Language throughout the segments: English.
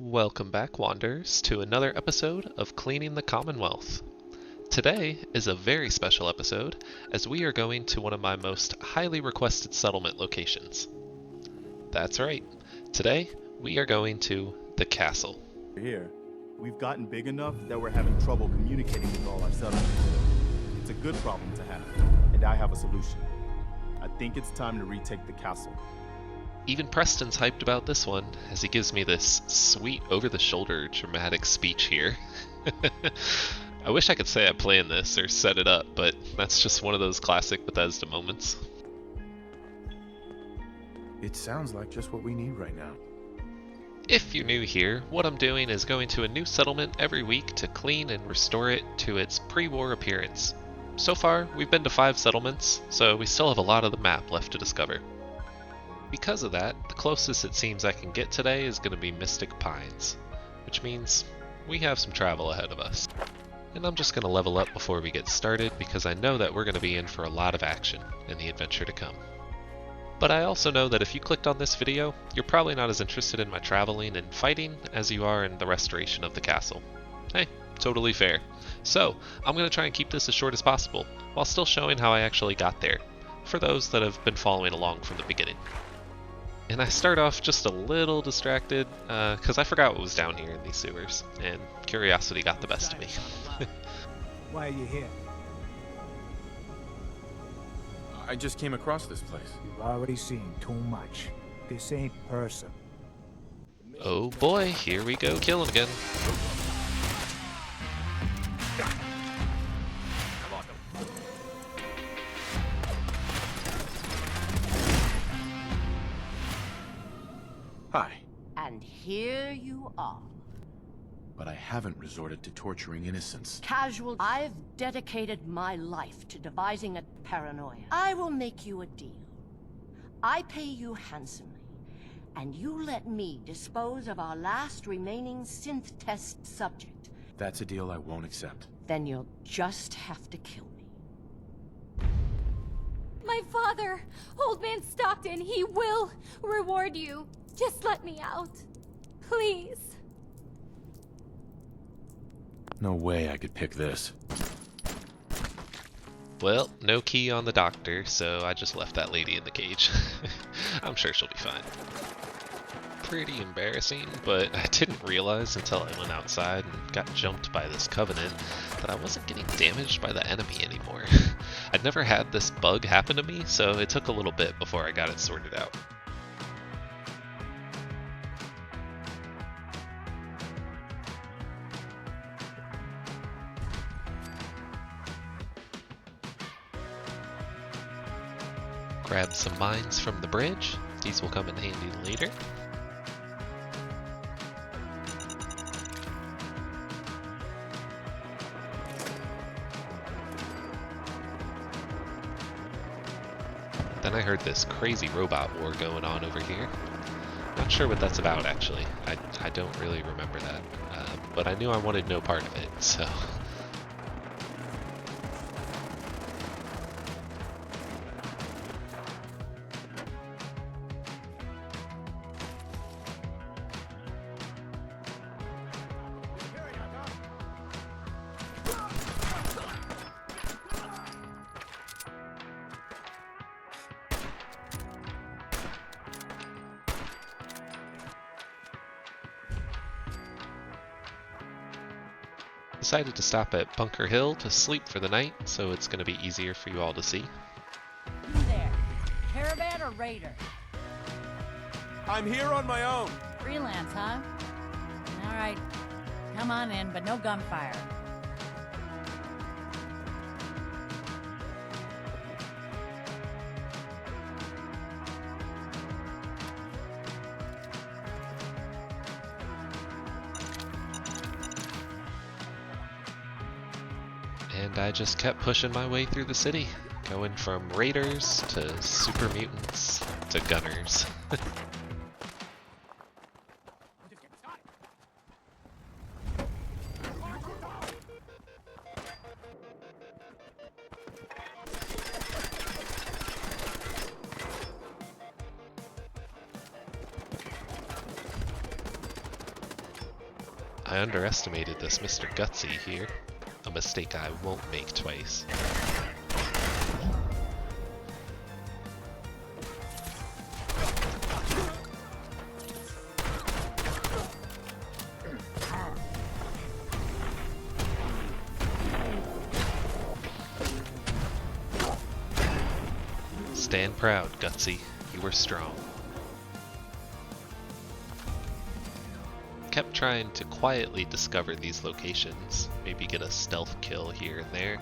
Welcome back, Wanderers, to another episode of Cleaning the Commonwealth. Today is a very special episode, as we are going to one of my most highly requested settlement locations. That's right, today we are going to the castle. Here, we've gotten big enough that we're having trouble communicating with all our settlers. It's a good problem to have, and I have a solution. I think it's time to retake the castle. Even Preston's hyped about this one, as he gives me this sweet over-the-shoulder dramatic speech here. I wish I could say I planned this or set it up, but that's just one of those classic Bethesda moments. It sounds like just what we need right now. If you're new here, what I'm doing is going to a new settlement every week to clean and restore it to its pre-war appearance. So far, we've been to 5 settlements, so we still have a lot of the map left to discover. Because of that, the closest it seems I can get today is going to be Mystic Pines, which means we have some travel ahead of us. And I'm just going to level up before we get started because I know that we're going to be in for a lot of action in the adventure to come. But I also know that if you clicked on this video, you're probably not as interested in my traveling and fighting as you are in the restoration of the castle. Hey, totally fair. So, I'm going to try and keep this as short as possible, while still showing how I actually got there, for those that have been following along from the beginning. And I start off just a little distracted, because I forgot what was down here in these sewers, and curiosity got the best of me. Why are you here? I just came across this place. You've already seen too much. This ain't person. Oh boy, here we go killing again. Hi. And here you are. But I haven't resorted to torturing innocents. Casual. I've dedicated my life to devising a paranoia. I will make you a deal. I pay you handsomely, and you let me dispose of our last remaining synth test subject. That's a deal I won't accept. Then you'll just have to kill me. My father, Old Man Stockton, he will reward you. Just let me out. Please. No way I could pick this. Well, no key on the doctor, so I just left that lady in the cage. I'm sure she'll be fine. Pretty embarrassing, but I didn't realize until I went outside and got jumped by this covenant that I wasn't getting damaged by the enemy anymore. I'd never had this bug happen to me, so it took a little bit before I got it sorted out. Grab some mines from the bridge. These will come in handy later. Then I heard this crazy robot war going on over here. Not sure what that's about, actually. I don't really remember that. But I knew I wanted no part of it, so... Decided to stop at Bunker Hill to sleep for the night, so it's going to be easier for you all to see. You there, caravan or raider? I'm here on my own. Freelance, huh? All right. Come on in, but no gunfire. And I just kept pushing my way through the city, going from raiders to super mutants to gunners. I underestimated this Mr. Gutsy here. A mistake I won't make twice. Stand proud, Gutsy. You are strong. Kept trying to quietly discover these locations, maybe get a stealth kill here and there.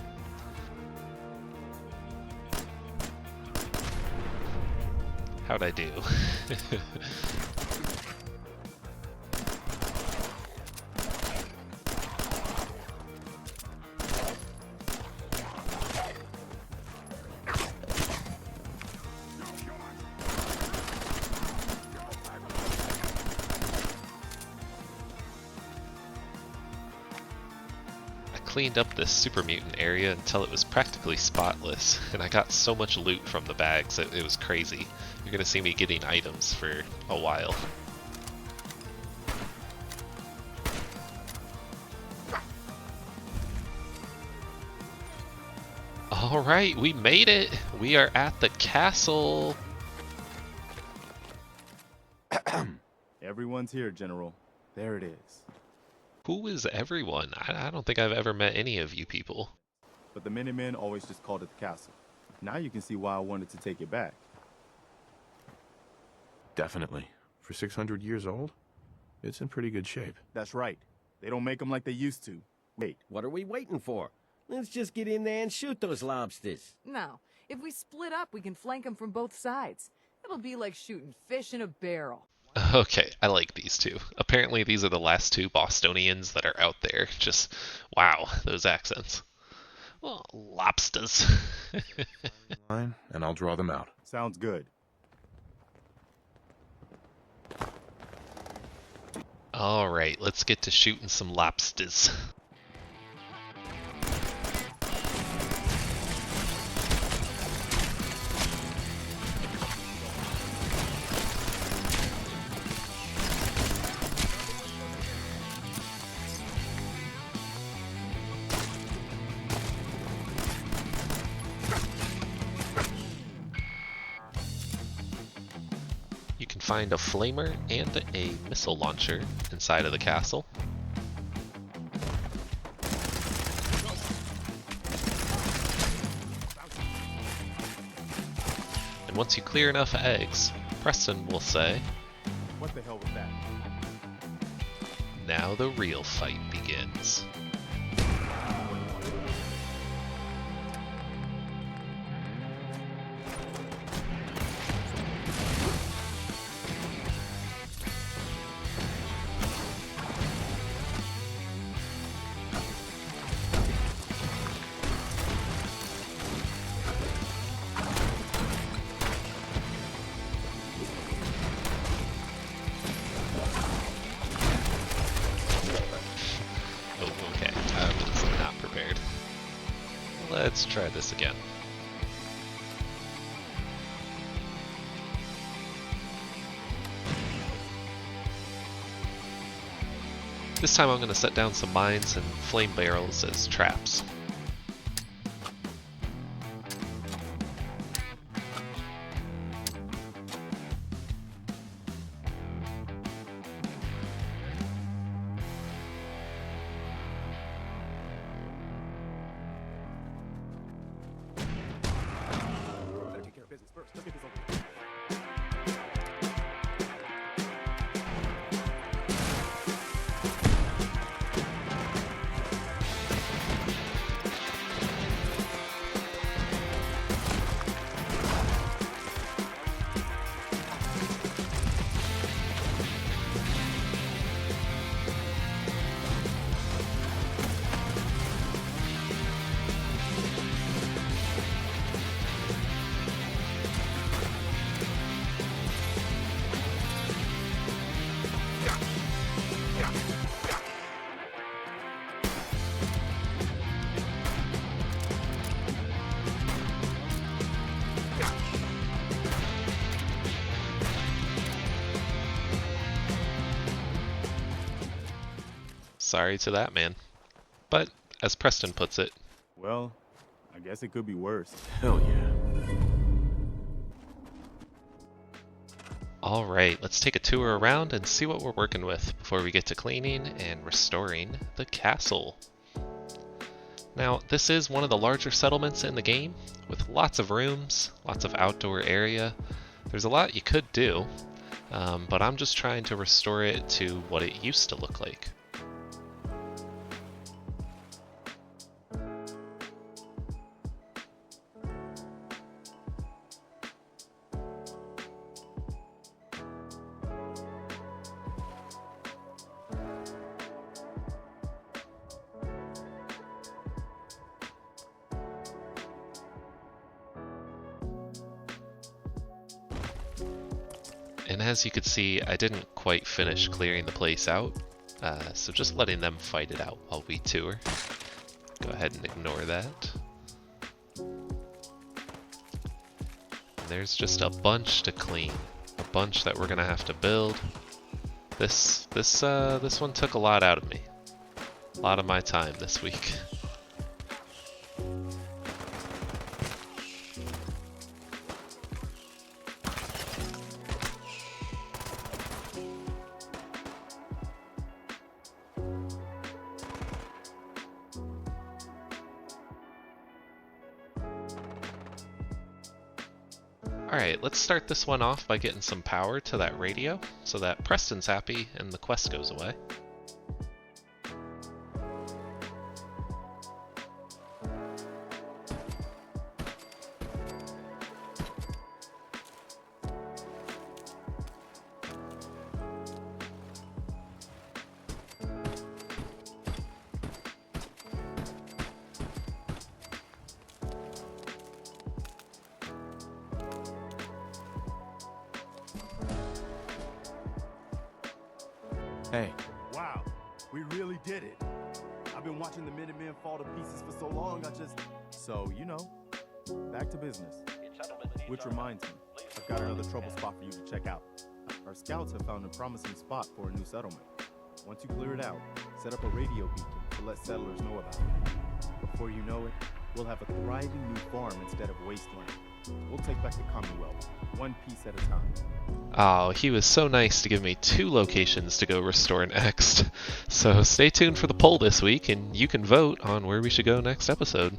How'd I do? Cleaned up this super mutant area until it was practically spotless, and I got so much loot from the bags that it was crazy. You're gonna see me getting items for a while. Alright, we made it! We are at the castle! Everyone's here, General. There it is. Who is everyone? I don't think I've ever met any of you people. But the Minutemen always just called it the castle. Now you can see why I wanted to take it back. Definitely. For 600 years old, it's in pretty good shape. That's right. They don't make them like they used to. Wait. What are we waiting for? Let's just get in there and shoot those lobsters. No. If we split up, we can flank them from both sides. It'll be like shooting fish in a barrel. Okay, I like these two. Apparently these are the last two Bostonians that are out there. Just, wow, those accents. Well, lobsters. Fine, and I'll draw them out. Sounds good. Alright, let's get to shooting some lobsters. Find a flamer and a missile launcher inside of the castle. And once you clear enough eggs, Preston will say, "What the hell was that?" Now the real fight begins. Let's try this again. This time I'm going to set down some mines and flame barrels as traps. Sorry to that man. But, as Preston puts it, Well, I guess it could be worse. Hell yeah. alright, let's take a tour around and see what we're working with before we get to cleaning and restoring the castle. Now, this is one of the larger settlements in the game, with lots of rooms, lots of outdoor area. There's a lot you could do, but I'm just trying to restore it to what it used to look like. And as you could see, I didn't quite finish clearing the place out, so just letting them fight it out while we tour. Go ahead and ignore that. And there's just a bunch to clean, a bunch that we're gonna have to build. This one took a lot out of me, a lot of my time this week. Alright, let's start this one off by getting some power to that radio, so that Preston's happy and the quest goes away. Hey, Wow, we really did it. I've been watching the Minutemen fall to pieces for so long, So, you know, back to business. Which reminds me, I've got another trouble spot for you to check out. Our scouts have found a promising spot for a new settlement. Once you clear it out, set up a radio beacon to let settlers know about it. Before you know it, we'll have a thriving new farm instead of wasteland. We'll take back the Commonwealth, one piece at a time. Oh, he was so nice to give me 2 locations to go restore next. So stay tuned for the poll this week and you can vote on where we should go next episode.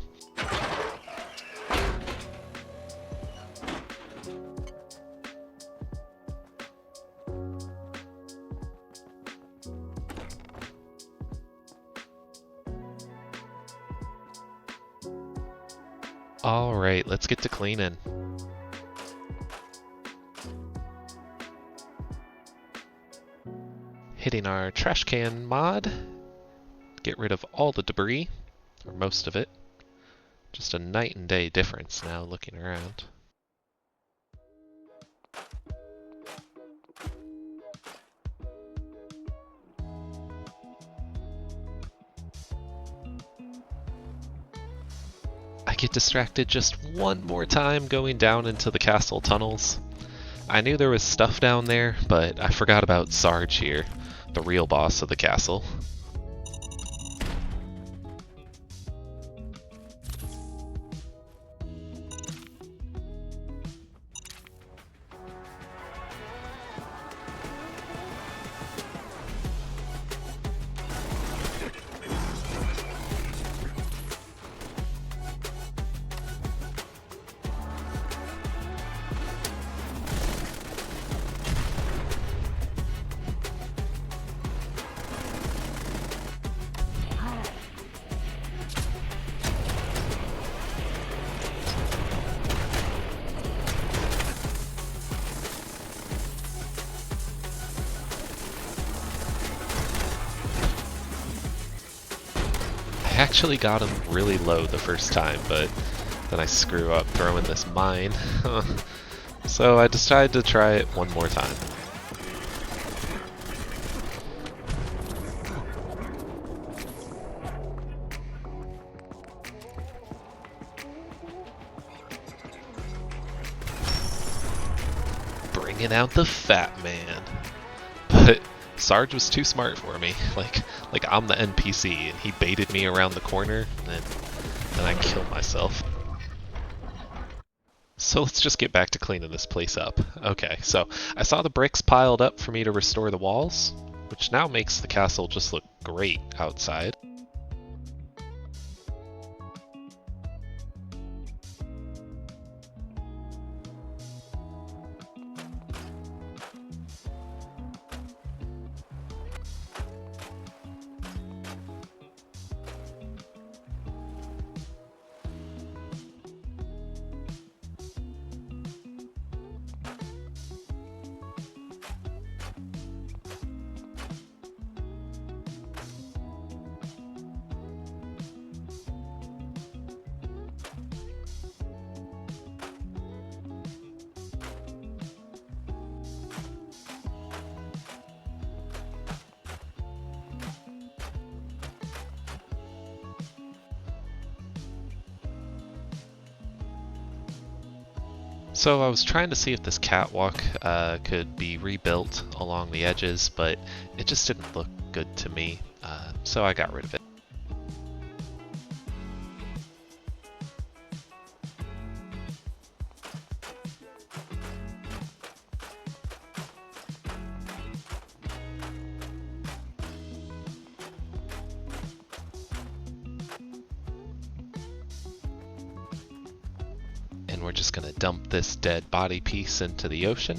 Alright, let's get to cleaning. Hitting our trash can mod. Get rid of all the debris, or most of it. Just a night and day difference now looking around. I get distracted just one more time going down into the castle tunnels. I knew there was stuff down there, but I forgot about Sarge here, the real boss of the castle. I actually got him really low the first time, but then I screw up throwing this mine. So I decided to try it one more time. Bringing out the fat man. But Sarge was too smart for me. Like I'm the NPC, and he baited me around the corner, and then I killed myself. So let's just get back to cleaning this place up. Okay, so I saw the bricks piled up for me to restore the walls, which now makes the castle just look great outside. So I was trying to see if this catwalk could be rebuilt along the edges, but it just didn't look good to me, so I got rid of it. And we're just gonna dump this dead body piece into the ocean,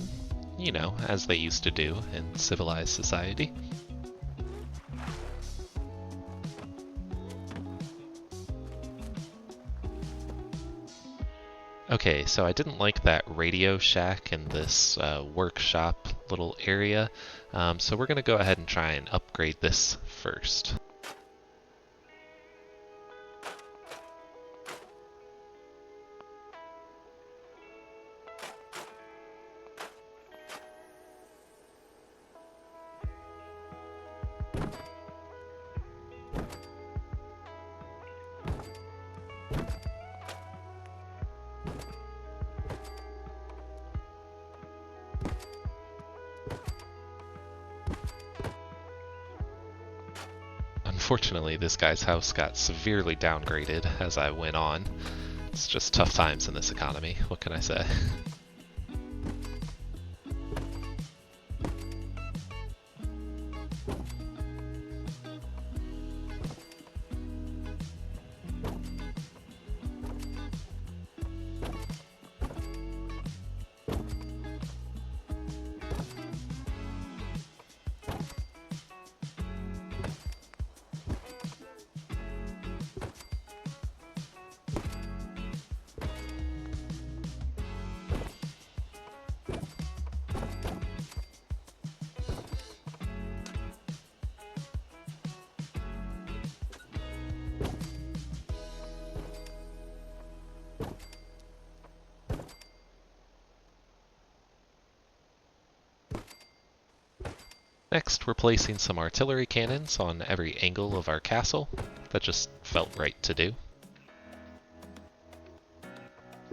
you know, as they used to do in civilized society. Okay, so I didn't like that radio shack in this workshop little area, so we're gonna go ahead and try and upgrade this first. Unfortunately, this guy's house got severely downgraded as I went on. It's just tough times in this economy, what can I say? Next, we're placing some artillery cannons on every angle of our castle. That just felt right to do.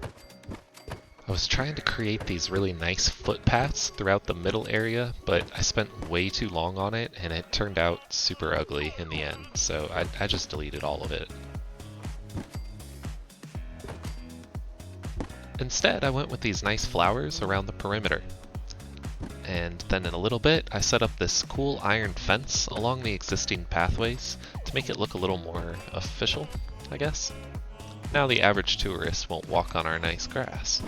I was trying to create these really nice footpaths throughout the middle area, but I spent way too long on it and it turned out super ugly in the end, so I just deleted all of it. Instead, I went with these nice flowers around the perimeter. And then in a little bit, I set up this cool iron fence along the existing pathways to make it look a little more official, I guess. Now the average tourist won't walk on our nice grass.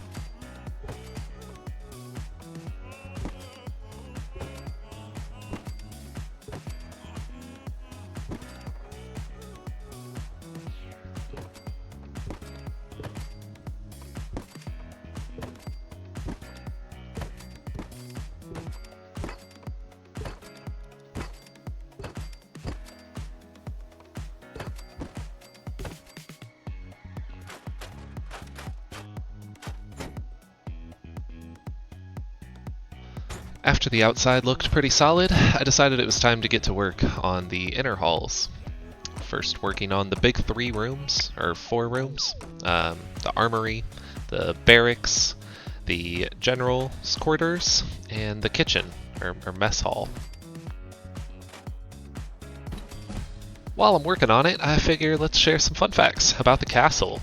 After the outside looked pretty solid, I decided it was time to get to work on the inner halls. First working on the big 3 rooms, or 4 rooms, the armory, the barracks, the general's quarters, and the kitchen, or mess hall. While I'm working on it, I figure let's share some fun facts about the castle.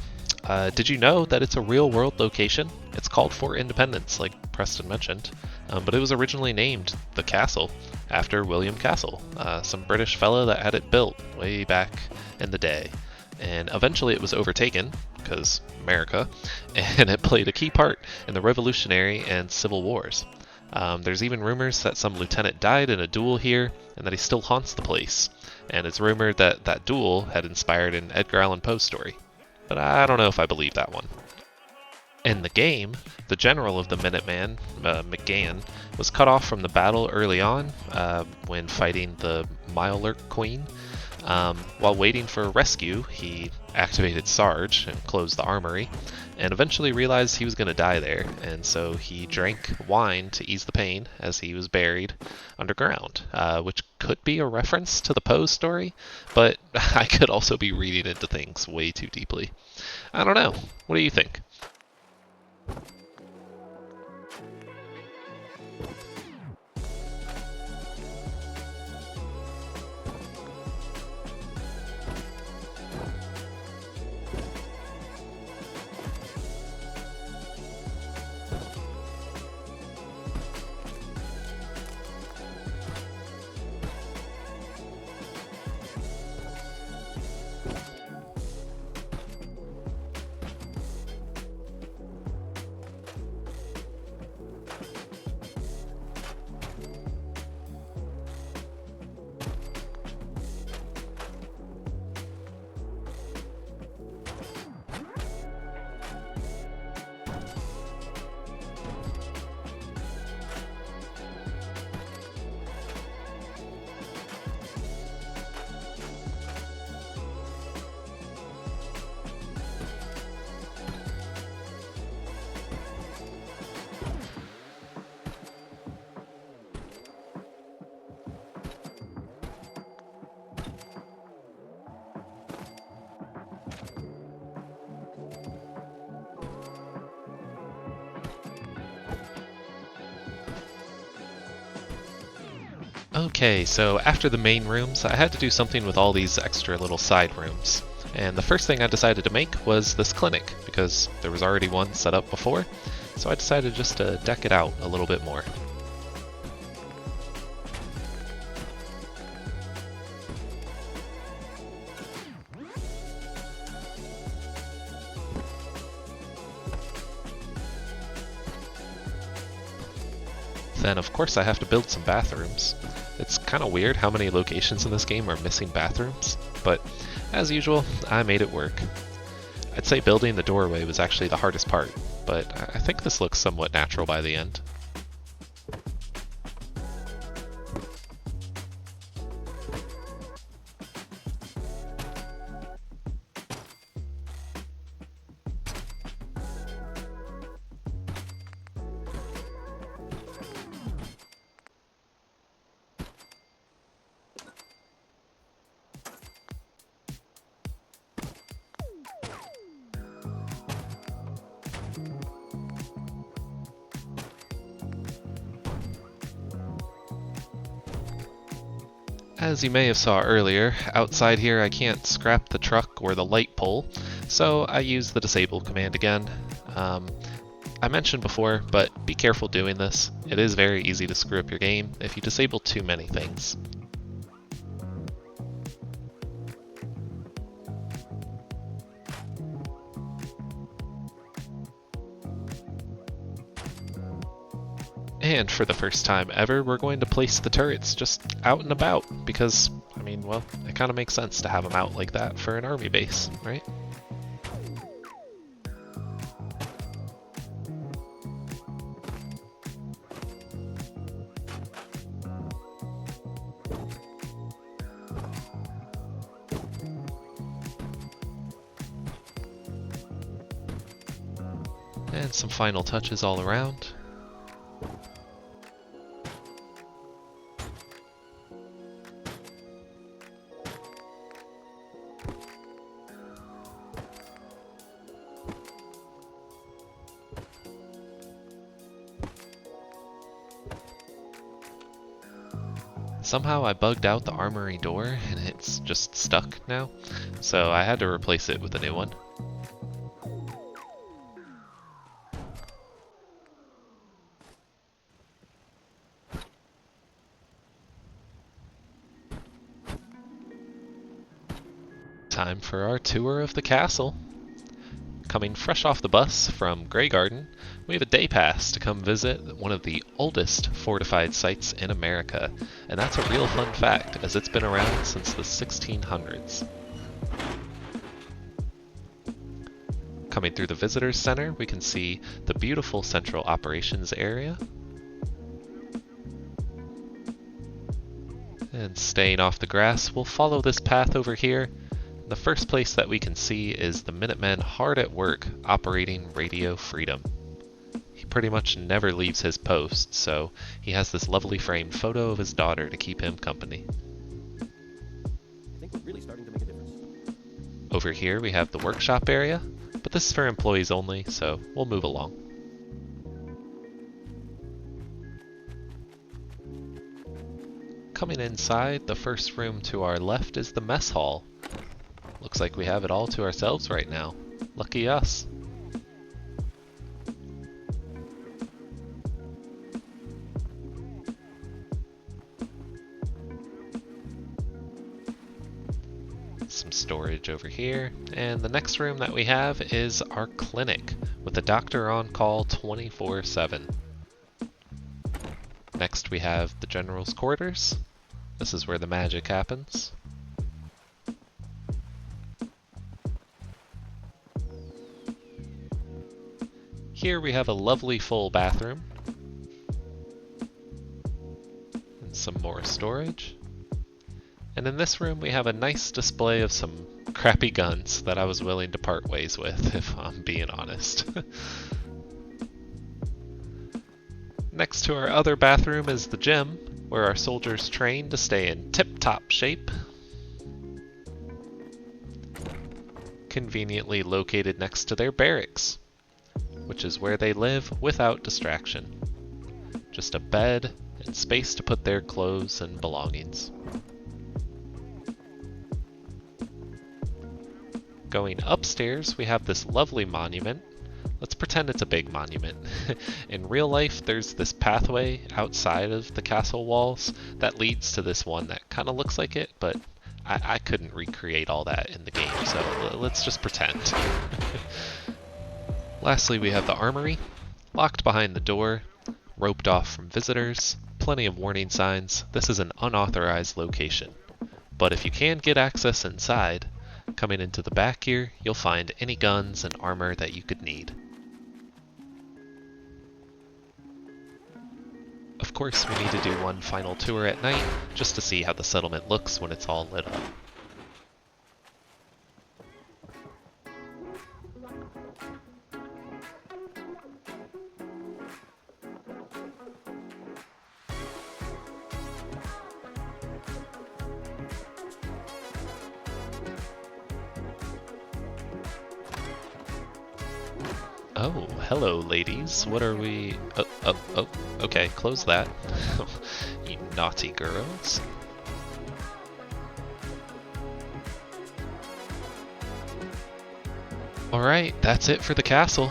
Did you know that it's a real-world location? It's called Fort Independence, like Preston mentioned, but it was originally named the Castle after William Castle, some British fellow that had it built way back in the day. And eventually it was overtaken, because America, and it played a key part in the Revolutionary and Civil Wars. There's even rumors that some lieutenant died in a duel here, and that he still haunts the place. And it's rumored that that duel had inspired an Edgar Allan Poe story. But I don't know if I believe that one. In the game, the general of the Minutemen, McGann, was cut off from the battle early on when fighting the Milork Queen. While waiting for a rescue, he activated Sarge and closed the armory, and eventually realized he was going to die there, and so he drank wine to ease the pain as he was buried underground, which could be a reference to the Poe story, but I could also be reading into things way too deeply. I don't know. What do you think? Okay, so after the main rooms, I had to do something with all these extra little side rooms. And the first thing I decided to make was this clinic, because there was already one set up before, so I decided just to deck it out a little bit more. Then of course I have to build some bathrooms. It's kind of weird how many locations in this game are missing bathrooms, but as usual, I made it work. I'd say building the doorway was actually the hardest part, but I think this looks somewhat natural by the end. As you may have saw earlier, outside here I can't scrap the truck or the light pole, so I use the disable command again. I mentioned before, but be careful doing this. It is very easy to screw up your game if you disable too many things. And for the first time ever, we're going to place the turrets just out and about, because, I mean, well, it kind of makes sense to have them out like that for an army base, right? And some final touches all around. somehow I bugged out the armory door and it's just stuck now, so I had to replace it with a new one. Time for our tour of the castle. Coming fresh off the bus from Grey Garden, we have a day pass to come visit one of the oldest fortified sites in America, and that's a real fun fact as it's been around since the 1600s. Coming through the Visitors Center, we can see the beautiful Central Operations area. And staying off the grass, we'll follow this path over here. The first place that we can see is the Minutemen hard at work operating Radio Freedom. He pretty much never leaves his post, so he has this lovely framed photo of his daughter to keep him company. I think we're really starting to make a difference. Over here we have the workshop area, but this is for employees only, so we'll move along. Coming inside, the first room to our left is the mess hall. Looks like we have it all to ourselves right now. Lucky us. Some storage over here. And the next room that we have is our clinic with a doctor on call 24/7. Next we have the general's quarters. This is where the magic happens. Here we have a lovely full bathroom. And some more storage. And in this room we have a nice display of some crappy guns that I was willing to part ways with, if I'm being honest. Next to our other bathroom is the gym, where our soldiers train to stay in tip-top shape. Conveniently located next to their barracks, which is where they live without distraction. Just a bed and space to put their clothes and belongings. Going upstairs, we have this lovely monument. Let's pretend it's a big monument. In real life, there's this pathway outside of the castle walls that leads to this one that kind of looks like it, but I couldn't recreate all that in the game, so let's just pretend. Lastly, we have the armory, locked behind the door, roped off from visitors, plenty of warning signs. This is an unauthorized location. But if you can get access inside, coming into the back here, you'll find any guns and armor that you could need. Of course, we need to do one final tour at night, just to see how the settlement looks when it's all lit up. Oh, hello ladies. What are we... Oh, okay, close that. You naughty girls. Alright, that's it for the castle.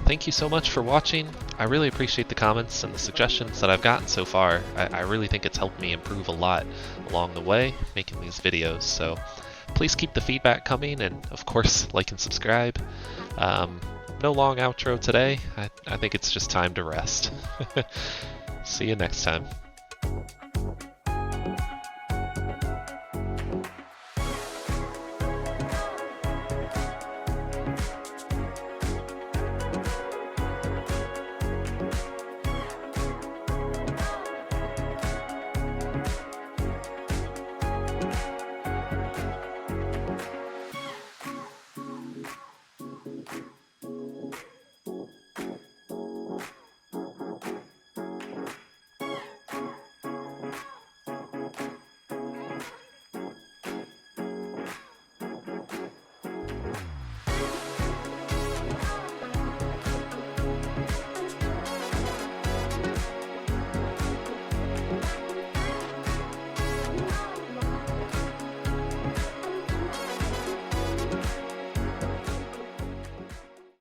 Thank you so much for watching. I really appreciate the comments and the suggestions that I've gotten so far. I really think it's helped me improve a lot along the way, making these videos, so please keep the feedback coming, and of course, like and subscribe. No long outro today. I think it's just time to rest. See you next time.